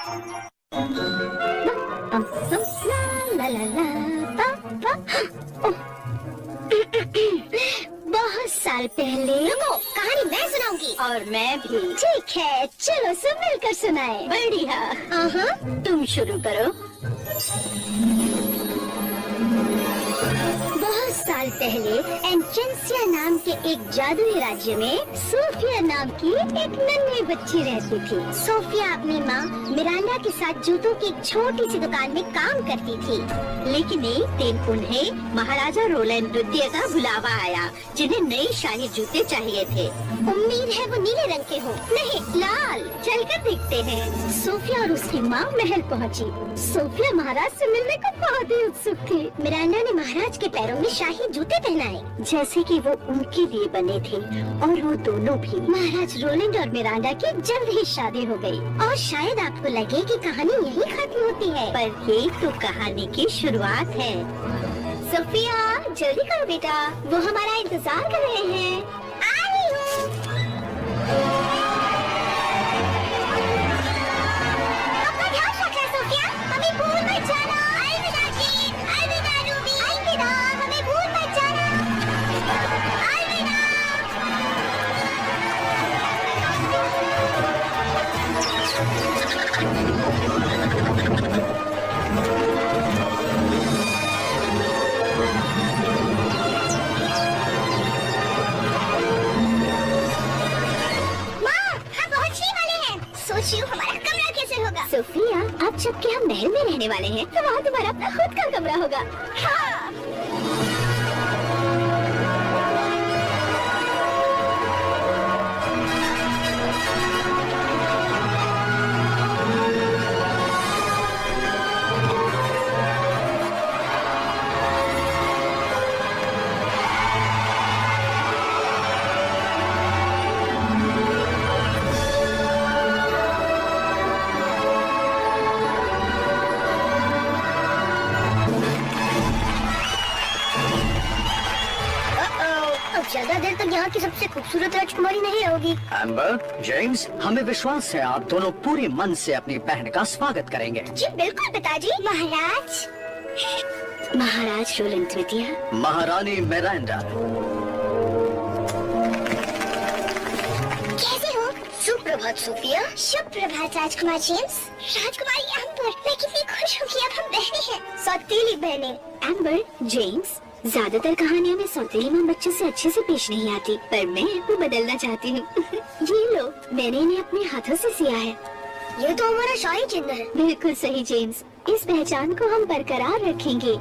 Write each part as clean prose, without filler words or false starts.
ला ला ला बहुत साल पहले। रुको, कहानी मैं सुनाऊंगी। और मैं भी। ठीक है, चलो सब मिलकर सुनाए। बढ़िया। तुम शुरू करो। बहुत साल पहले एंट्रेंसिया नाम के एक जादुई राज्य में सोफिया नाम की एक नन्ही बच्ची रहती थी। सोफिया अपनी माँ मिरांडा के साथ जूतों की एक छोटी सी दुकान में काम करती थी। लेकिन एक दिन उन्हें महाराजा रोलैंड द्वितीय का बुलावा आया, जिन्हें नए शाही जूते चाहिए थे। उम्मीद है वो नीले रंग के हो। नहीं, लाल। चलकर देखते हैं। सोफिया और उसकी माँ महल पहुँची। सोफिया महाराज से मिलने को बहुत ही उत्सुक थी। मिरांडा ने महाराज के पैरों में शाही जूते पहनाए, जैसे कि वो उनके लिए बने थे, और वो दोनों भी। महाराज रोलैंड और मिरांडा की जल्द ही शादी हो गई। और शायद आपको लगे कि कहानी यही खत्म होती है, पर ये तो कहानी की शुरुआत है। सोफिया जल्दी करो बेटा, वो हमारा इंतजार कर रहे हैं। आ रही हूँ। अपना ध्यान रखना सोफिया, हमें भूल मत जाना। अलविदा जी, अलविदा रूबी। अलविदा, हमें भूल मत जाना। अलविदा। सोच रही हूँ हमारा कमरा कैसे होगा। सोफिया, अब जबकि हम महल में रहने वाले हैं, तो वहाँ तुम्हारा अपना खुद का कमरा होगा। हाँ। ज्यादा देर तक यहाँ की सबसे खूबसूरत राजकुमारी नहीं रहोगी। एम्बर, जेम्स, हमें विश्वास है आप दोनों पूरे मन से अपनी बहन का स्वागत करेंगे। जी बिल्कुल पिताजी। महाराज, महाराज रोलैंड द्वितीय, महारानी मिरांडा। कैसे हो? सुप्रभात सोफिया। शुभ प्रभात राजकुमार जेम्स। राजकुमारी एम्बर, मैं कितनी खुश हूँ कि अब हम बहनें हैं, सौतेली बहनें। एम्बर, जेम्स, ज्यादातर कहानियों में सौतेली माँ बच्चों से अच्छे से पेश नहीं आती, पर मैं वो बदलना चाहती हूँ। ये लो, मैंने इन्हें अपने हाथों से सिया है। ये तो हमारा शाही चिन्ह है। बिल्कुल सही जेम्स, इस पहचान को हम बरकरार रखेंगे,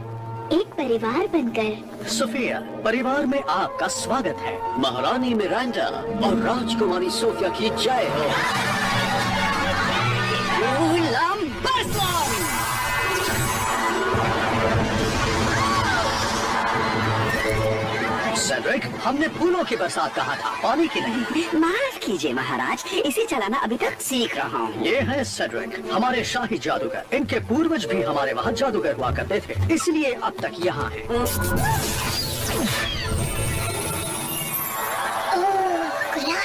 एक परिवार बनकर। सोफिया, परिवार में आपका स्वागत है। महारानी मिरांडा और राजकुमारी सोफिया की जय हो। सेड्रिक, हमने फूलों की बरसात कहा था, पानी की नहीं। माफ कीजिए महाराज, इसे चलाना अभी तक सीख रहा हूँ। ये है सेड्रिक, हमारे शाही जादूगर। इनके पूर्वज भी हमारे वहाँ जादूगर हुआ करते थे, इसलिए अब तक यहाँ हैं। गुलाब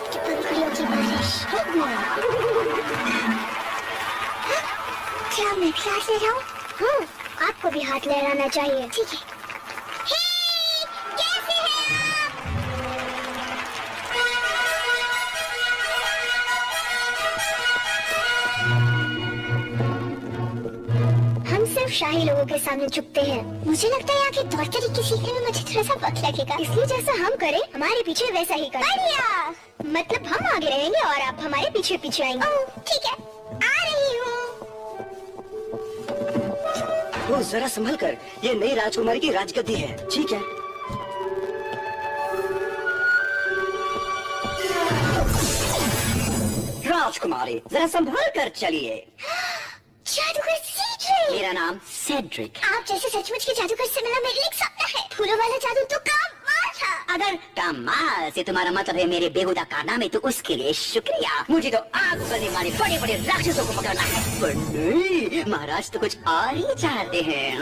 की पंखुड़ियों की बारिश। क्या मैं भी हाथ ले रहा हूँ? हाँ, आपको भी हाथ लहराना चाहिए। ठीक है। शाही लोगों के सामने झुकते हैं। मुझे लगता है यहाँ के तौर तरीके सीखने में मुझे थोड़ा सा वक्त लगेगा, इसलिए जैसा हम करें हमारे पीछे वैसा ही करें। बढ़िया। मतलब हम आगे रहेंगे और आप हमारे पीछे पीछे आएंगे। ठीक है, आ रही हूँ। वो जरा संभल कर, ये नई राजकुमारी की राजगद्दी है। ठीक है। राजकुमारी, जरा संभल कर चलिए। जादूगर मेरा नाम सेड्रिक। आप जैसे सचमुच के जादूगर से मिलना मेरे लिए एक सपना है। फूलों वाला जादू तो कमाल था। अगर कमाल से तुम्हारा मतलब है मेरे बेहुदा कारनामे, तो उसके लिए शुक्रिया। मुझे तो आग उगलने वाले बड़े बड़े राक्षसों को पकड़ना है। पर नहीं, महाराज तो कुछ और ही चाहते हैं।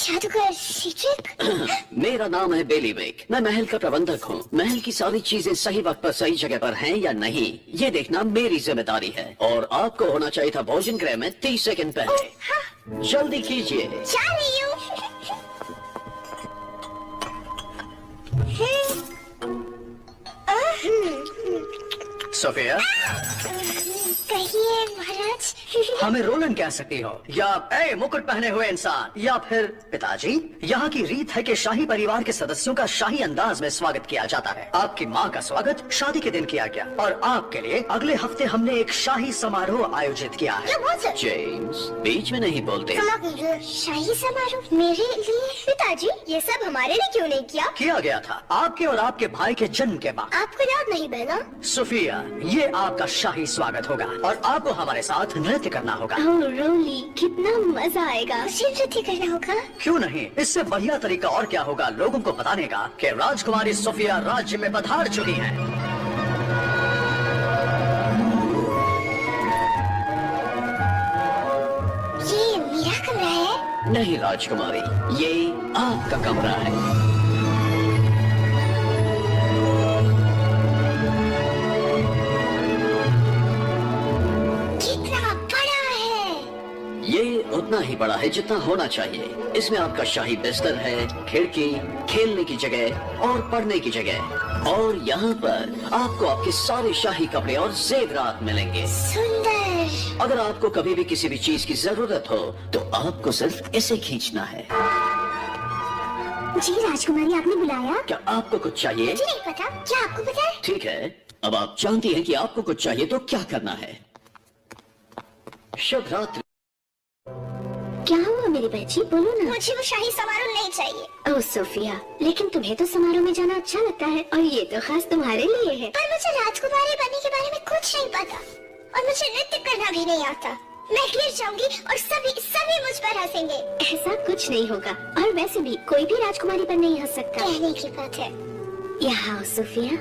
जादूगर सीड्रिक। मेरा नाम है बेली बेक। मैं महल का प्रबंधक हूँ। महल की सारी चीजें सही वक्त पर सही जगह पर हैं या नहीं, ये देखना मेरी जिम्मेदारी है। और आपको होना चाहिए था भोजन गृह में 30 सेकंड पहले। जल्दी कीजिए। जा रही हूँ। सोफिया, कहिए महाराज। हमें रोलैंड कह सकती हो, या ए मुकुट पहने हुए इंसान, या फिर पिताजी। यहाँ की रीत है कि शाही परिवार के सदस्यों का शाही अंदाज में स्वागत किया जाता है। आपकी माँ का स्वागत शादी के दिन किया गया और आपके लिए अगले हफ्ते हमने एक शाही समारोह आयोजित किया है। जेम्स, बीच में नहीं बोलते। शाही समारोह मेरे लिए? पिताजी, ये सब हमारे लिए क्यों नहीं किया गया था आपके और आपके भाई के जन्म के बाद। आपको याद नहीं बहना? सोफिया, ये आपका शाही स्वागत होगा और आपको हमारे साथ नृत्य करना होगा। ओह रोली, कितना मजा आएगा। मुझे नृत्य करना होगा? क्यों नहीं, इससे बढ़िया तरीका और क्या होगा लोगों को बताने का कि राजकुमारी सोफिया राज्य में पधार चुकी है। ये मेरा कमरा है? नहीं राजकुमारी, ये आपका कमरा है। ये उतना ही बड़ा है जितना होना चाहिए। इसमें आपका शाही बिस्तर है, खिड़की, खेलने की जगह और पढ़ने की जगह। और यहाँ पर आपको आपके सारे शाही कपड़े और जेवरात मिलेंगे। सुंदर। अगर आपको कभी भी किसी भी चीज की जरूरत हो तो आपको सिर्फ इसे खींचना है। जी राजकुमारी, आपने बुलाया? क्या आपको कुछ चाहिए? मुझे नहीं पता। क्या आपको पता है? ठीक है, अब आप जानती हैं कि आपको कुछ चाहिए तो क्या करना है। शुभ रात्रि। क्या हुआ मेरी बच्ची, बोलो ना। मुझे वो शाही समारोह नहीं चाहिए। ओह सोफिया, लेकिन तुम्हें तो समारोह में जाना अच्छा लगता है और ये तो खास तुम्हारे लिए है। पर मुझे राजकुमारी बनने के बारे में कुछ नहीं पता और मुझे नृत्य करना भी नहीं आता। मैं गिर जाऊंगी और सभी मुझ पर हंसेंगे। ऐसा कुछ नहीं होगा और वैसे भी कोई भी राजकुमारी पर नहीं हंस सकता। कहने की बात है। यहाँ सोफिया,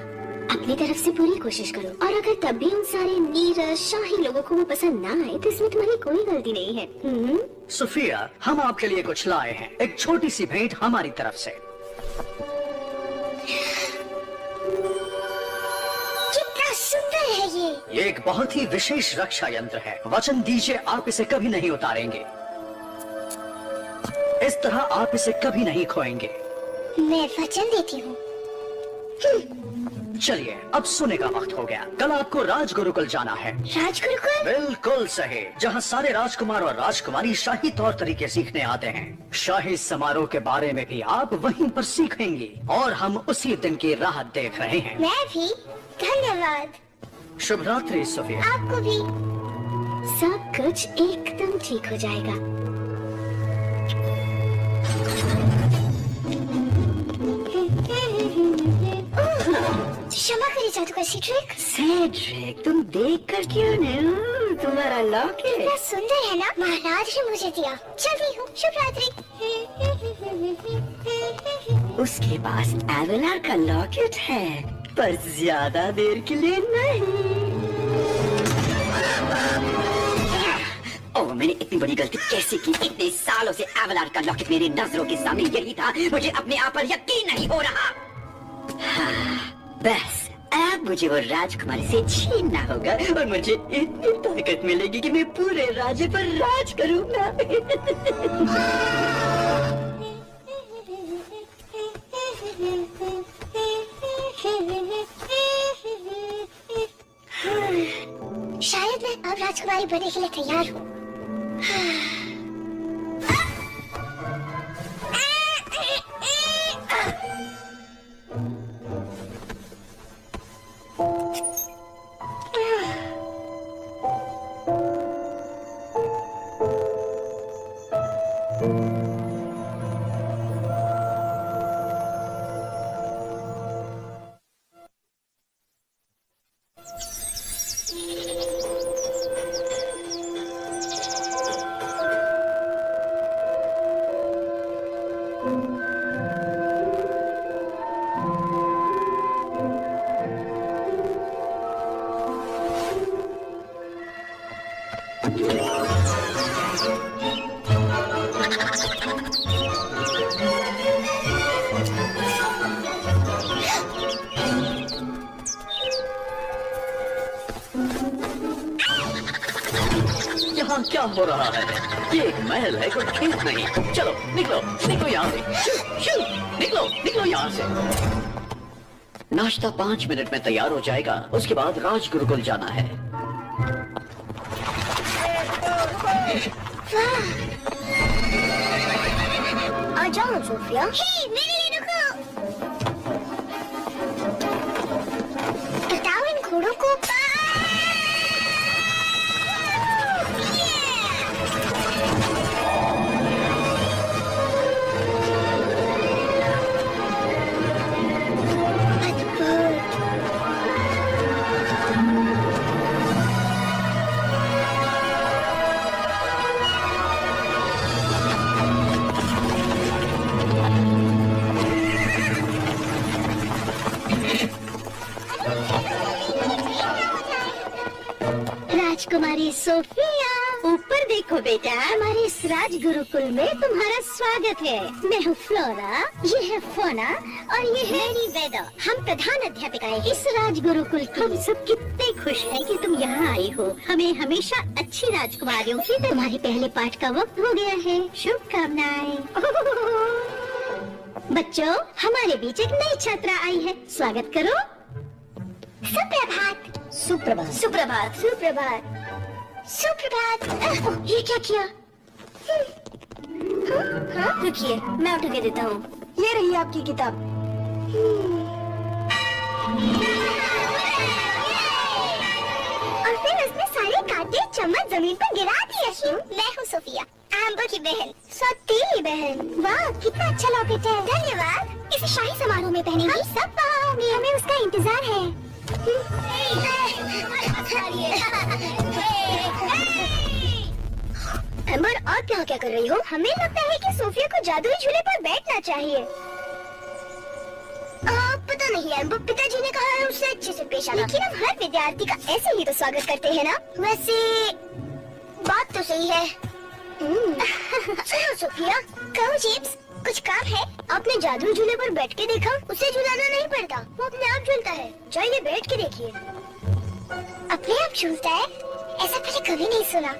अपनी तरफ से पूरी कोशिश करो और अगर तब भी उन सारे नीरस शाही लोगों को वो पसंद ना आए तो इसमें तुम्हारी कोई गलती नहीं है। सोफिया, हम आपके लिए कुछ लाए हैं, एक छोटी सी भेंट हमारी तरफ से। कितना सुंदर है ये एक बहुत ही विशेष रक्षा यंत्र है। वचन दीजिए आप इसे कभी नहीं उतारेंगे। इस तरह आप इसे कभी नहीं खोएंगे। मैं वचन देती हूँ। चलिए, अब सोने का वक्त हो गया। कल आपको राजगुरुकुल जाना है। राजगुरुकुल? बिल्कुल सही, जहाँ सारे राजकुमार और राजकुमारी शाही तौर तरीके सीखने आते हैं। शाही समारोह के बारे में भी आप वहीं पर सीखेंगी और हम उसी दिन की राह देख रहे हैं। मैं भी। धन्यवाद। शुभ रात्रि सोफिया। आपको भी। सब कुछ एकदम ठीक हो जाएगा। क्षमा करिए जादूगर सीड्रिक। सेड्रिक, तुम देख कर क्यों नहीं? तुम्हारा लॉकेट कितना सुंदर है ना? महाराज ने मुझे दिया। चलती हूँ। शुभ रात्रि। उसके पास एवेलार का लॉकेट है, पर ज्यादा देर के लिए नहीं। ओह, मैंने इतनी बड़ी गलती कैसे की? इतने सालों से एवेलार का लॉकेट मेरी नजरों के सामने यही था। मुझे अपने आप पर यकीन नहीं हो रहा। बस अब मुझे वो राजकुमारी से छीनना होगा और मुझे इतनी ताकत मिलेगी कि मैं पूरे राज्य पर राज करूंगा। शायद मैं अब राजकुमारी बनने के लिए तैयार हूँ। यहाँ क्या हो रहा है? ये एक महल है, कोई खेत नहीं। चलो निकलो, निकलो यहाँ से। शू, शू, निकलो, निकलो यहाँ से। नाश्ता 5 मिनट में तैयार हो जाएगा। उसके बाद राज गुरुकुल जाना है। आ जाओ सोफिया। हे, मेरे लिए रुको। बताओ इन घोड़ों को। राजकुमारी सोफिया, ऊपर देखो बेटा, हमारे इस राज गुरुकुल में तुम्हारा स्वागत है। मैं हूँ फ्लोरा, ये है फोना और ये है मेरी वेदा। हम प्रधान अध्यापिकाएं इस राज गुरुकुल की। हम सब कितने खुश हैं कि तुम यहाँ आई हो। हमें हमेशा अच्छी राजकुमारियों की तुम्हारे पहले पाठ का वक्त हो गया है। शुभकामनाएं। बच्चों, हमारे बीच एक नई छात्रा आई है। स्वागत करो। सुप्रभात। सुप्रभात। सुप्रभात। सुप्रभात। सुप्रभात। ये क्या किया? रुकिए, मैं उठा के देता हूँ। ये रही आपकी किताब। और फिर उसने सारे कांटे चम्मच जमीन पर गिरा दिए। मैं हूँ सोफिया, एम्बर की बहन, सौतेली बहन। वाह, कितना अच्छा लॉकेट है। धन्यवाद। इसे शाही समारोह में पहनेंगे। हम सब वहाँ होंगे। हमें उसका इंतजार है। एम्बर, आप यहाँ क्या कर रही हो? हमें लगता है कि सोफिया को जादुई झूले पर बैठना चाहिए। पता नहीं एम्बर, पिताजी ने कहा है उससे अच्छे से पेश आना। लेकिन हम हर विद्यार्थी का ऐसे ही तो स्वागत करते हैं ना। वैसे बात तो सही है। चलो सोफिया, कहो जेम्स, कुछ काम है? आपने जादुई झूले पर बैठ के देखा? उसे झुलाना नहीं पड़ता, वो अपने आप झूलता है। जाइए बैठ के देखिए। अपने आप झूलता है? ऐसा पहले कभी नहीं सुना।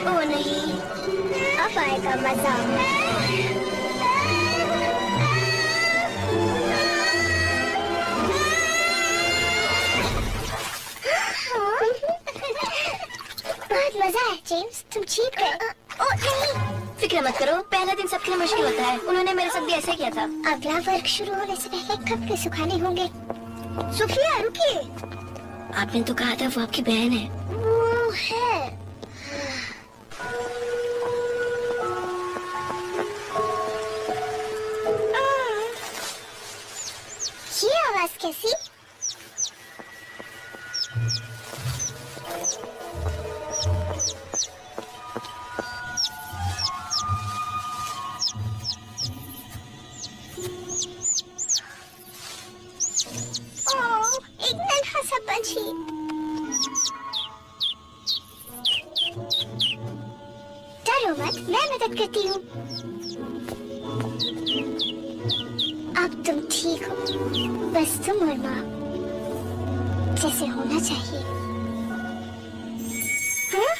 ओ नहीं, अब आएगा मजा। बहुत मजा है जेम्स, तुम जीत गए। ओ नहीं, फिक्र मत करो, पहला दिन सबके लिए मुश्किल होता है। उन्होंने मेरे साथ भी ऐसे किया था। अगला वर्ग शुरू होने से पहले कपड़े सुखाने होंगे। सोफिया रुकिए। आपने तो कहा था वो आपकी बहन है। वो है। ये आवाज कैसी? एक नन्हा सा पंछी। डरो मत, मैं मदद करती हूँ। अब तुम ठीक हो, बस तुम और माँ जैसे होना चाहिए। हाँ?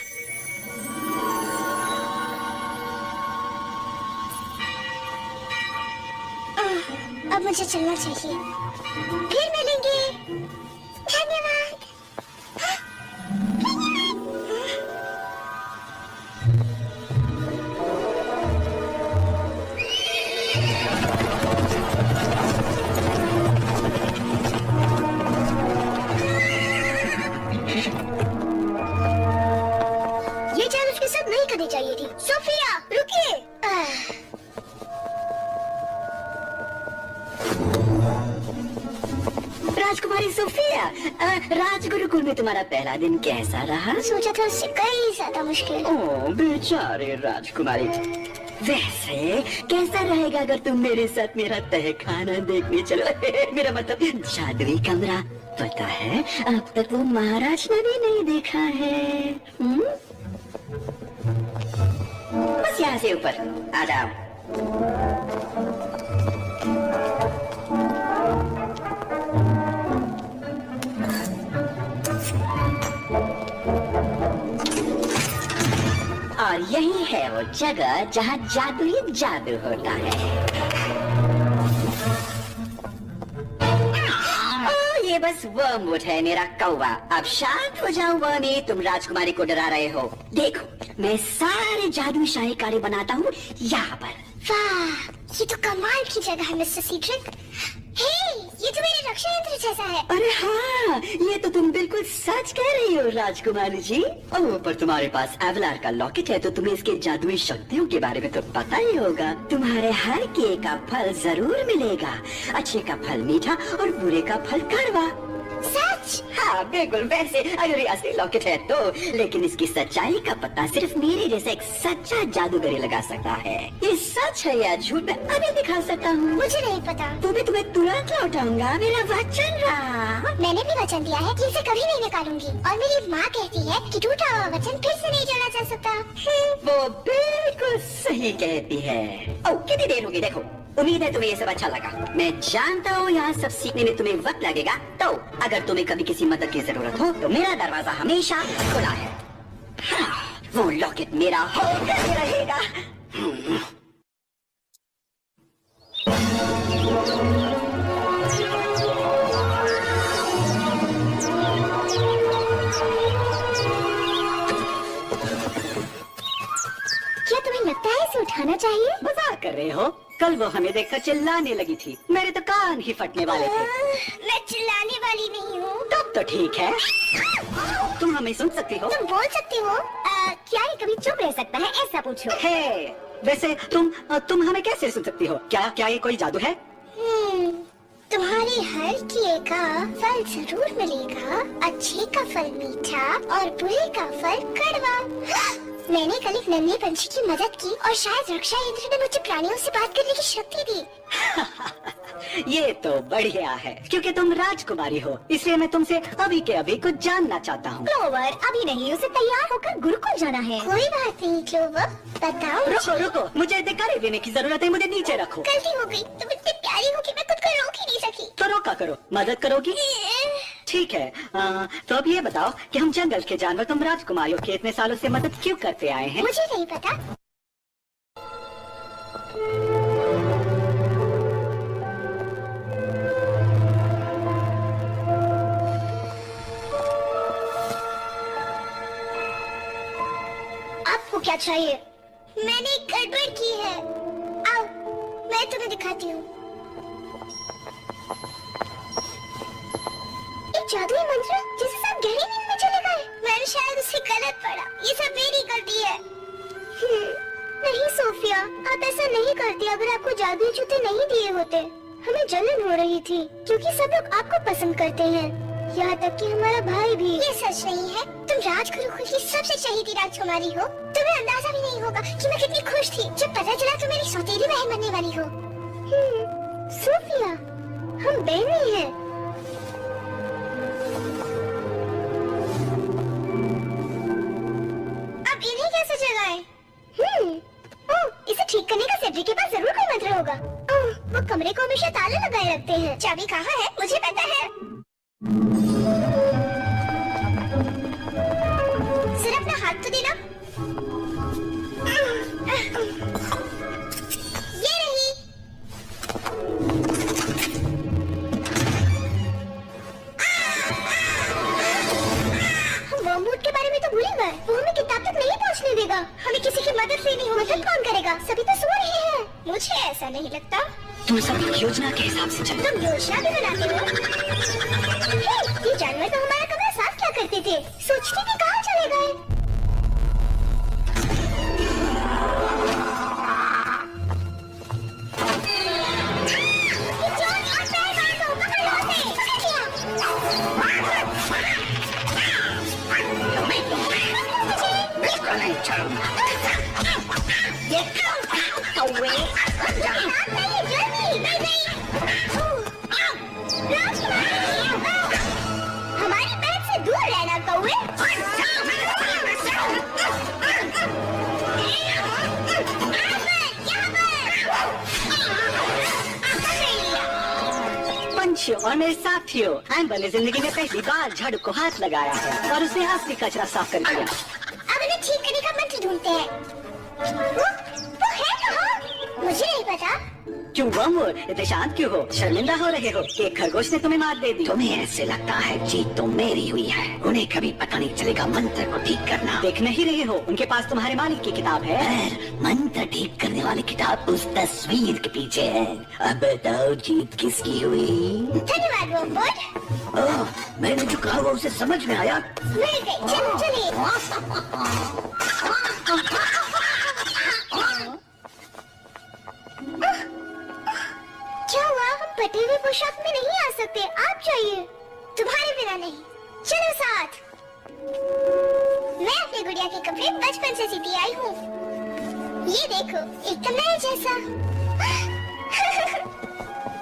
अब मुझे चलना चाहिए। फिर मिलेंगे। धन्यवाद। ये जान उसके साथ नहीं करनी चाहिए थी। सोफिया रुकिए। राजकुमारी सोफिया, राजगुरुकुल में तुम्हारा पहला दिन कैसा रहा? सोचा था उससे कई ज्यादा मुश्किल। ओह बेचारे राजकुमारी। वैसे कैसा रहेगा अगर तुम मेरे साथ मेरा तहखाना देखने चलो? मेरा मतलब जादुई कमरा। पता है अब तक वो महाराज ने भी नहीं देखा है। बस यहाँ से ऊपर आ जाओ। और यही है वो जगह जहाँ जादुई जादू होता है। ये बस वर्मवुड है मेरा कौवा। अब शांत हो जाओ वर्मी, तुम राजकुमारी को डरा रहे हो। देखो मैं सारे जादुई शाही कार्य बनाता हूँ यहाँ पर। वाह, ये तो कमाल की जगह है मिस्टर सीड्रिक। हे, ये तो मेरे रक्षा यंत्र जैसा है। अरे हाँ, ये तो तुम बिल्कुल सच कह रही हो राजकुमारी जी। ओह, पर तुम्हारे पास एवलार का लॉकेट है तो तुम्हें इसके जादुई शक्तियों के बारे में तो पता ही होगा। तुम्हारे हर किए का फल जरूर मिलेगा। अच्छे का फल मीठा और बुरे का फल कड़वा। सच? हाँ बिल्कुल। वैसे अगर ये असली लॉकेट है तो, लेकिन इसकी सच्चाई का पता सिर्फ मेरे जैसा एक सच्चा जादूगर ही लगा सकता है। ये सच है या झूठ मैं अभी दिखा सकता हूँ। मुझे नहीं पता। तो मैं तुम्हें तुरंत लौटाऊंगा, मेरा वचन रहा। मैंने भी वचन दिया है कि इसे कभी नहीं निकालूंगी, और मेरी माँ कहती है कि टूटा हुआ वचन फिर से नहीं जोड़ा जा सकता। वो बिल्कुल सही कहती है। ओह, कितनी देर होगी देखो। उम्मीद है तुम्हें ये सब अच्छा लगा। मैं जानता हूँ यहाँ सब सीखने में तुम्हें वक्त लगेगा, तो अगर तुम्हें कभी किसी मदद की जरूरत हो तो मेरा दरवाजा हमेशा खुला है। हाँ, वो लॉकेट मेरा होकर रहेगा। क्या तुम्हें लगता है इसे उठाना चाहिए? मजाक कर रहे हो? कल वो हमें देखकर चिल्लाने लगी थी, मेरे तो कान ही फटने वाले थे। मैं चिल्लाने वाली नहीं हूँ। तब तो ठीक है, तुम हमें सुन सकती हो। तुम बोल सकती हो। क्या ये कभी चुप रह सकता है, ऐसा पूछो। है, वैसे तुम हमें कैसे सुन सकती हो? क्या ये कोई जादू है? तुम्हारे हर किए का फल जरूर मिलेगा। अच्छे का फल मीठा और बुरे का फल कड़वा। मैंने कल एक नन्हे पंछी की मदद की और शायद रक्षा यंत्र ने मुझे प्राणियों से बात करने की शक्ति दी। ये तो बढ़िया है, क्योंकि तुम राजकुमारी हो, इसलिए मैं तुमसे अभी के अभी कुछ जानना चाहता हूँ। क्लोवर, अभी नहीं, उसे तैयार होकर गुरुकुल जाना है। कोई बात नहीं क्लोवर, बताओ। रुको, मुझे अधिकारी देने की जरूरत है, मुझे नीचे रखो। गलती हो गई, तुम इतनी प्यारी हो कि मैं खुद को रोक ही नहीं सकी। तो रोका करो, मदद करोगी? ठीक है। तो अब ये बताओ कि हम जंगल के जानवर तुम राजकुमारियों की इतने सालों से मदद क्यों करते आए हैं? मुझे नहीं पता। आपको क्या चाहिए? मैंने एक गड़बड़ की है। आओ, मैं तुम्हें दिखाती हूँ। एक जादुई मंत्र जिसे सब गहरी नींद में चले गए। मैंने शायद उसे गलत पढ़ा। ये सब मेरी गलती है। नहीं सोफिया, आप ऐसा नहीं करती अगर आपको जादुई जूते नहीं दिए होते। हमें जलन हो रही थी क्योंकि सब लोग आपको पसंद करते हैं, यहाँ तक कि हमारा भाई भी। ये सच नहीं है। तुम राजगुरुकुल की सबसे चहेती राजकुमारी हो। तुम्हें अंदाजा भी नहीं होगा कि मैं कितनी खुश थी जब पता चला तुम मेरी सौतेली बहन बनने वाली हो। सोफिया, हम बहनें हैं। अब इन्हें कैसे जगाएं? ओह, इसे ठीक करने का सेड्रिक के पास जरूर कोई मंत्र होगा। ओह, वो कमरे को हमेशा ताला लगाए रखते हैं। चाबी कहाँ है? मुझे पता है। सिर्फ अपना हाथ तो देना। ये रही। हम वर्मवुड के बारे में तो भूल ही गए। वो हमें किताब तक नहीं पहुंचने देगा। हमें किसी की मदद लेनी होगी। मदद कौन करेगा? सभी तो सो रहे हैं। मुझे ऐसा नहीं लगता। तुम सब योजना के हिसाब से चलो। तुम योजना भी बनाते हो? ये जानवर तो हमारा कमरा साफ क्या करते थे? सोचते थे कहाँ चले गए? ये चोर और पैर बांधो, पकड़ लो उसे। हमारी बहन से दूर रहना कौवे। पंछियों और मेरे साथियों, एम्बर ने जिंदगी में पहली बार झाड़ू को हाथ लगाया है और उसने असली कचरा साफ कर दिया। अब इन्हें ठीक करने का मंत्र ढूंढते हैं। वो है कहाँ? मुझे नहीं पता। क्यों वर्मवुड, इतने शांत क्यों हो? शर्मिंदा हो रहे हो कि एक खरगोश ने तुम्हें मार दे दी? तुम्हें ऐसे लगता है जीत तो मेरी हुई है, उन्हें कभी पता नहीं चलेगा मंत्र को ठीक करना। देख नहीं रहे हो, उनके पास तुम्हारे मालिक की किताब है। मंत्र ठीक करने वाली किताब उस तस्वीर के पीछे है। अब बताओ जीत किसकी हुई? धन्यवाद वर्मवुड। ओह, मैंने जो कहा वो उसे समझ में आया। मिल गए, चलो चलिए। क्या हुआ? हम फटे हुए पोशाक में नहीं आ सकते। आप जाइए, तुम्हारे बिना नहीं। चलो साथ। मैं अपने गुड़िया के कपड़े बचपन से सीती आई हूँ। ये देखो, एकदम नए जैसा।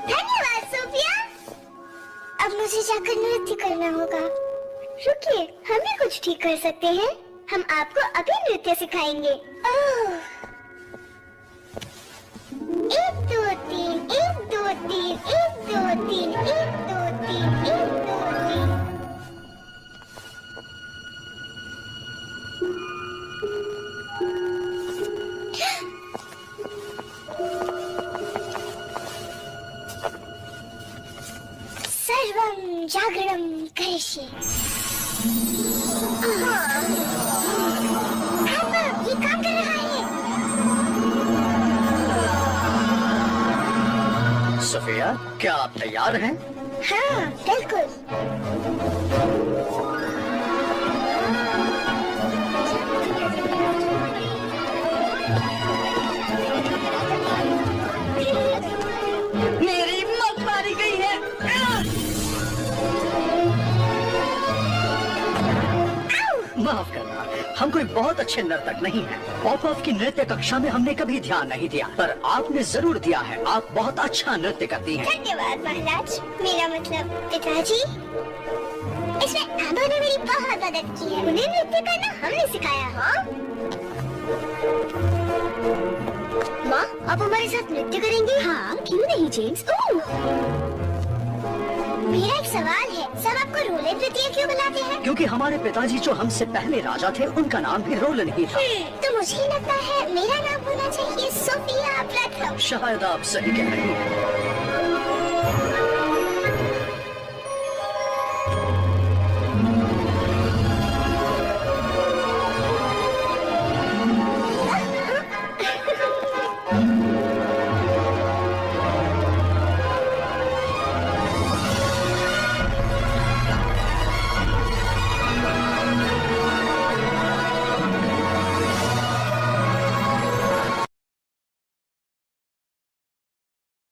धन्यवाद सोफिया। अब मुझे जाकर नृत्य करना होगा। रुकिए, हम भी कुछ ठीक कर सकते हैं। हम आपको अभी नृत्य सिखाएंगे। ओह, 1 2 3 1 2 3 1 2 3 1 2 3 1 2 3। सर्वं जागरणं करिष्ये। ये काम कर रहा है। सोफिया, क्या आप तैयार हैं? हाँ, बिल्कुल। मेरी मौत मारी गई है। माफ करना, हम कोई बहुत अच्छे नर्तक नहीं हैं। पॉप की नृत्य कक्षा में हमने कभी ध्यान नहीं दिया, पर आपने जरूर दिया है। आप बहुत अच्छा नृत्य करती हैं। धन्यवाद महाराज। मेरा मतलब पिताजी। इसमें एम्बर ने मेरी बहुत मदद की है। उन्हें नृत्य करना हमने सिखाया। हाँ माँ, आप हमारे साथ नृत्य करेंगे? हाँ, क्यों नहीं जेम्स? मेरा एक सवाल है, सब आपको रोलन नृत्य क्यों बुलाते हैं? क्योंकि हमारे पिताजी जो हमसे पहले राजा थे, उनका नाम भी रोलन ही था। तो मुझे लगता है मेरा नाम होना चाहिए सोफिया प्रथम। शायद आप सही कह रही हैं।